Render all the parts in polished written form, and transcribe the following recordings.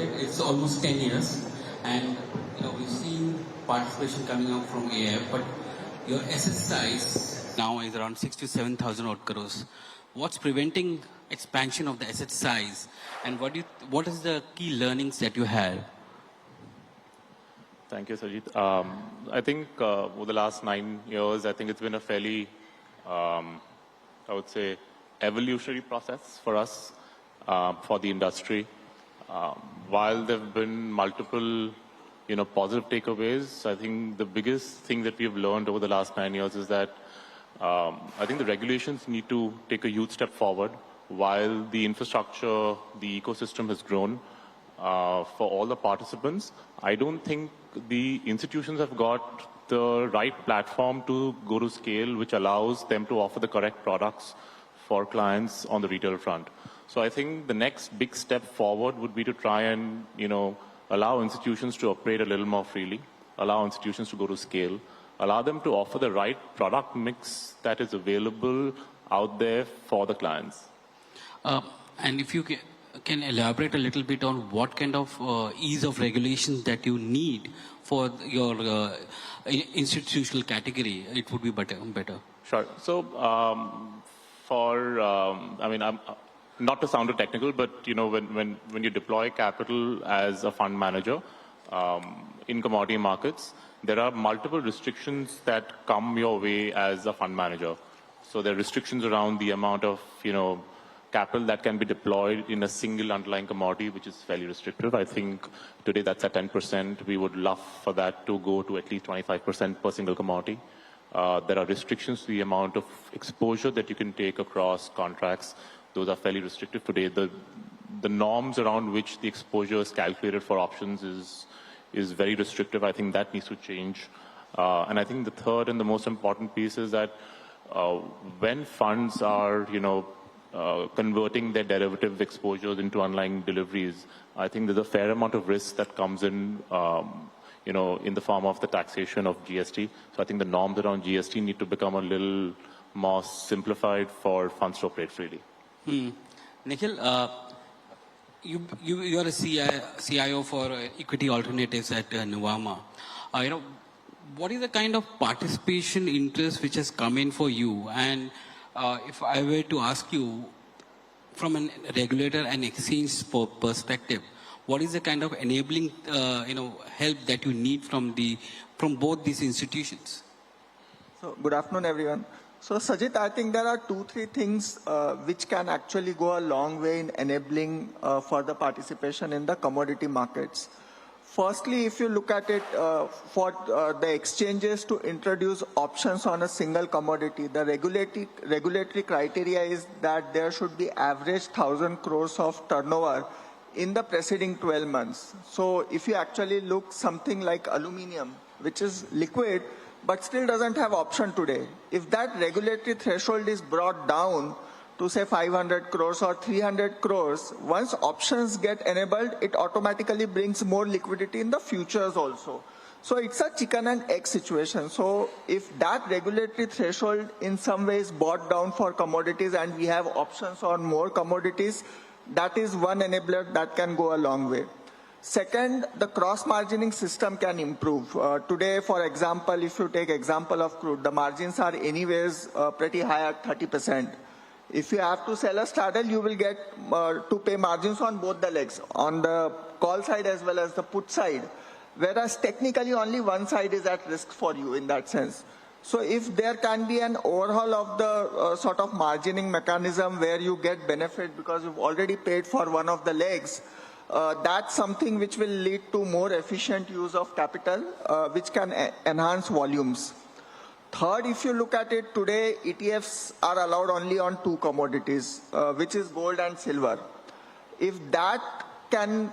It's almost 10 years, and we've seen participation coming up from AIF, but your asset size now is around 6 to 7,000 odd crores. What's preventing expansion of the asset size, and what is the key learnings that you had? Thank you, Sajid. I think over the last 9 years, I think it's been a fairly, I would say, evolutionary process for us, for the industry. While there have been multiple, positive takeaways, I think the biggest thing that we've learned over the last 9 years is that I think the regulations need to take a huge step forward. While the infrastructure, the ecosystem has grown for all the participants, I don't think the institutions have got the right platform to go to scale, which allows them to offer the correct products for clients on the retail front. So I think the next big step forward would be to try and, allow institutions to operate a little more freely, allow institutions to go to scale, allow them to offer the right product mix that is available out there for the clients. And if you can elaborate a little bit on what kind of ease of regulations that you need for your institutional category, it would be better. Sure. So, I'm not to sound too technical, but when you deploy capital as a fund manager in commodity markets, there are multiple restrictions that come your way as a fund manager. So there are restrictions around the amount of capital that can be deployed in a single underlying commodity, which is fairly restrictive. I think today that's at 10%. We would love for that to go to at least 25% per single commodity. There are restrictions to the amount of exposure that you can take across contracts. Those are fairly restrictive today. The norms around which the exposure is calculated for options is very restrictive. I think that needs to change. And I think the third and the most important piece is that when funds are, converting their derivative exposures into underlying deliveries, I think there's a fair amount of risk that comes in, in the form of the taxation of GST. So I think the norms around GST need to become a little more simplified for funds to operate freely. Nikhil, you are a CIO for equity alternatives at Nuvama. What is the kind of participation interest which has come in for you? And if I were to ask you from a regulator and exchange perspective, what is the kind of enabling help that you need from both these institutions? So good afternoon, everyone. So Sajid, I think there are 2-3 things which can actually go a long way in enabling further participation in the commodity markets. Firstly, if you look at it, for the exchanges to introduce options on a single commodity, the regulatory criteria is that there should be average 1,000 crores of turnover in the preceding 12 months. So if you actually look something like aluminium, which is liquid, but still doesn't have option today, if that regulatory threshold is brought down to say 500 crores or 300 crores, once options get enabled, it automatically brings more liquidity in the futures also. So it's a chicken and egg situation. So if that regulatory threshold in some ways brought down for commodities and we have options on more commodities, that is one enabler that can go a long way. Second, the cross-margining system can improve. Today, for example, if you take example of crude, the margins are anyways pretty high at 30%. If you have to sell a straddle, you will get to pay margins on both the legs, on the call side as well as the put side. Whereas technically only one side is at risk for you in that sense. So if there can be an overhaul of the sort of margining mechanism where you get benefit because you've already paid for one of the legs, that's something which will lead to more efficient use of capital, which can enhance volumes. Third, if you look at it today, ETFs are allowed only on 2 commodities, which is gold and silver. If that can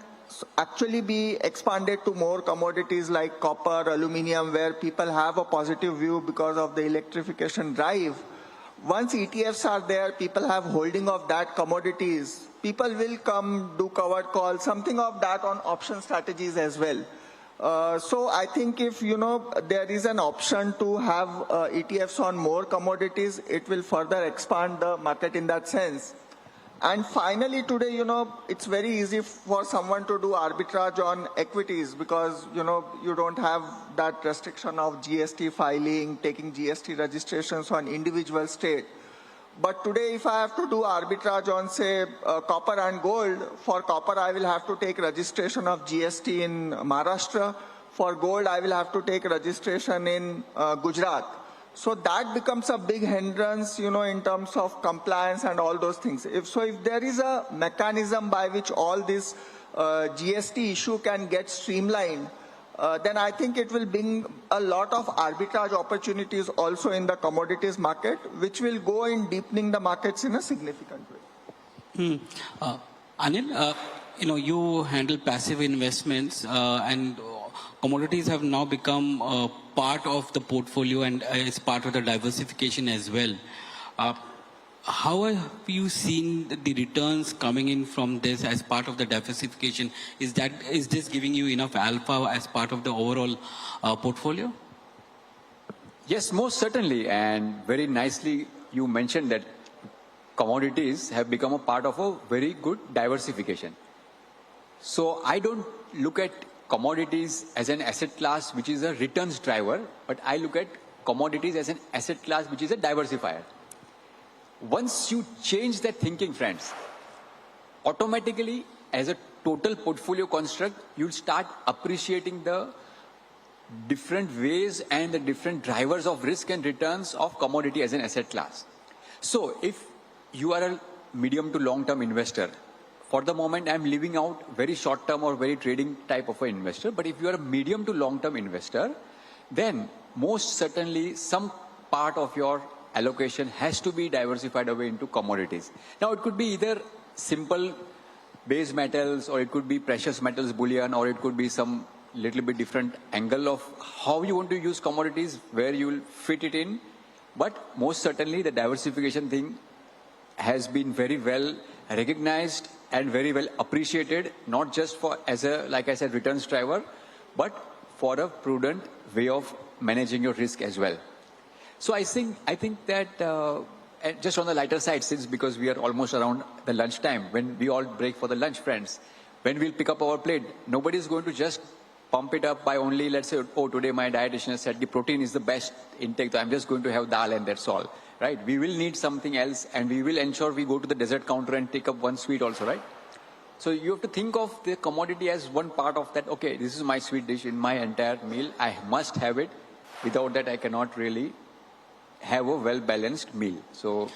actually be expanded to more commodities like copper, aluminium, where people have a positive view because of the electrification drive, once ETFs are there, people have holding of that commodities, people will come do covered calls, something of that on option strategies as well. So I think if, there is an option to have ETFs on more commodities, it will further expand the market in that sense. And finally, today, it's very easy for someone to do arbitrage on equities because, you don't have that restriction of GST filing, taking GST registrations on individual state. But today, if I have to do arbitrage on, say, copper and gold, for copper, I will have to take registration of GST in Maharashtra. For gold, I will have to take registration in Gujarat. So that becomes a big hindrance, in terms of compliance and all those things. If there is a mechanism by which all this GST issue can get streamlined, then I think it will bring a lot of arbitrage opportunities also in the commodities market, which will go in deepening the markets in a significant way. Anil, you handle passive investments and commodities have now become part of the portfolio and it's part of the diversification as well. How have you seen the returns coming in from this as part of the diversification? Is this giving you enough alpha as part of the overall portfolio? Yes, most certainly. And very nicely, you mentioned that commodities have become a part of a very good diversification. So I don't look at commodities as an asset class which is a returns driver, but I look at commodities as an asset class which is a diversifier. Once you change that thinking, friends, automatically as a total portfolio construct, you'll start appreciating the different ways and the different drivers of risk and returns of commodity as an asset class. So if you are a medium to long-term investor, for the moment, I'm leaving out very short-term or very trading type of an investor. But if you are a medium to long-term investor, then most certainly some part of your allocation has to be diversified away into commodities. Now, it could be either simple base metals, or it could be precious metals bullion, or it could be some little bit different angle of how you want to use commodities, where you will fit it in. But most certainly, the diversification thing has been very well recognized and very well appreciated, not just for as a, like I said, returns driver, but for a prudent way of managing your risk as well. So I think that just on the lighter side, since because we are almost around the lunch time, when we all break for the lunch, friends, when we'll pick up our plate, nobody is going to just pump it up by only, let's say, oh, today my dietitian has said the protein is the best intake, so I'm just going to have dal and that's all. Right? We will need something else, and we will ensure we go to the dessert counter and take up one sweet also, right? So you have to think of the commodity as one part of that. Okay, this is my sweet dish in my entire meal. I must have it. Without that, I cannot really have a well-balanced meal. So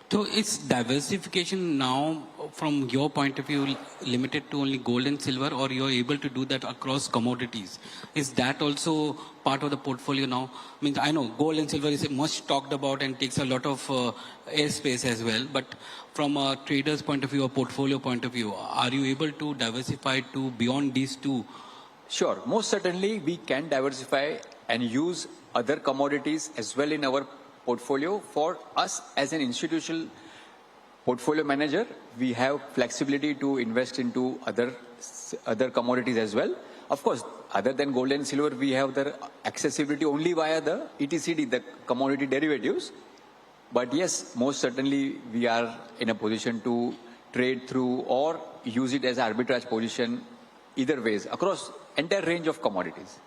is diversification now, from your point of view, limited to only gold and silver, or you're able to do that across commodities? Is that also part of the portfolio now? I mean, I know gold and silver is much talked about and takes a lot of airspace as well, but from a trader's point of view or portfolio point of view, are you able to diversify to beyond these two? Sure, most certainly we can diversify and use other commodities as well in our portfolio. For us as an institutional portfolio manager, we have flexibility to invest into other commodities as well. Of course, other than gold and silver, we have the accessibility only via the ETCD, the commodity derivatives. But yes, most certainly we are in a position to trade through or use it as arbitrage position either ways across entire range of commodities.